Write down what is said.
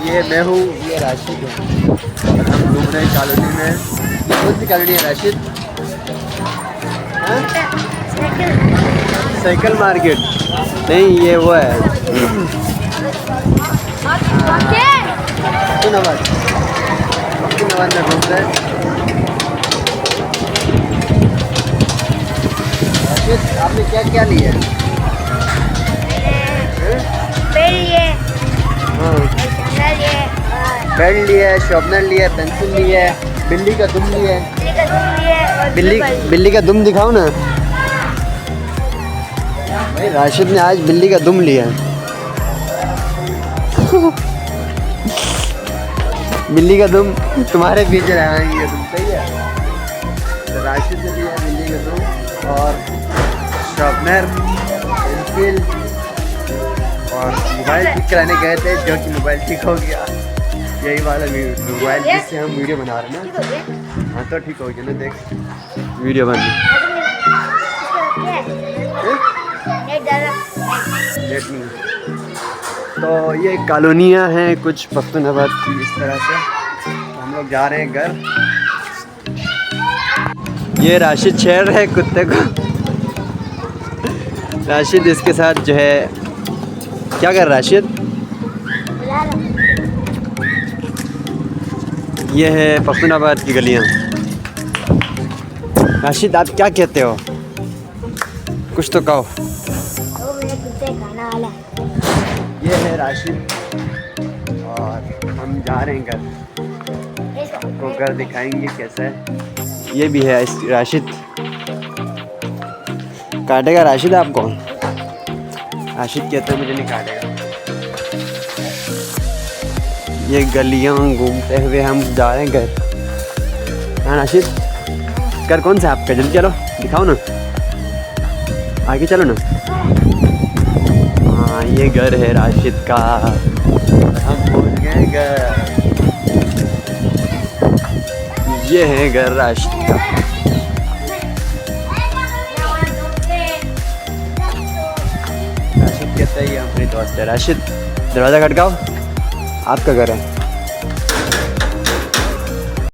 ये मैं हूँ, ये राशिद है और हम घूम रहे हैं कॉलोनी में। ये कौन सी कॉलोनी है राशिद? साइकिल मार्केट नहीं, ये वो है नवाज में घूम रहे हैं। राशिद आपने क्या क्या लिया है? पेन लिया है, शॉर्पनर लिया है, पेंसिल लिया है, बिल्ली का दुम लिया है। बिल्ली का दुम दिखाओ ना भाई। राशिद ने आज बिल्ली का दुम लिया है। बिल्ली का दुम तुम्हारे पीछे रहेंगे, तुम सही है। तो राशिद ने लिया बिल्ली का दुम और शॉर्पनर, पेंसिल और मोबाइल ठीक कराने गए थे, जो कि मोबाइल ठीक हो गया। यही वाला मोबाइल जिससे हम वीडियो बना रहे हैं ना। हाँ तो ठीक हो गया ना, देख वीडियो बन गई। तो ये कॉलोनियाँ हैं कुछ पख्तूनख्वा की इस तरह से। हम लोग जा रहे हैं घर। ये राशिद छेड़ रहे कुत्ते को। राशिद इसके साथ जो है क्या कर राशिद? ये है पख्तूनाबाद की गलियाँ। राशिद आप क्या कहते हो? कुछ तो कहो। ये है राशिद और हम जा रहे हैं घर। आपको घर दिखाएंगे कैसा है। ये भी है राशिद। काटेगा राशिद आपको? राशिद कहते हैं मुझे नहीं काटेगा। ये गलियां घूमते हुए हम जा रहे हैं घर। हाँ राशिद, घर कौन सा है आपका? जल्दी चलो दिखाओ ना, आगे चलो ना। हाँ ये घर है राशिद का। हम पहुंच गए घर। ये है घर राशिद का। राशिद कहता है ये हमारी दोस्त है। राशिद दरवाज़ा खटकाओ, आपका घर है।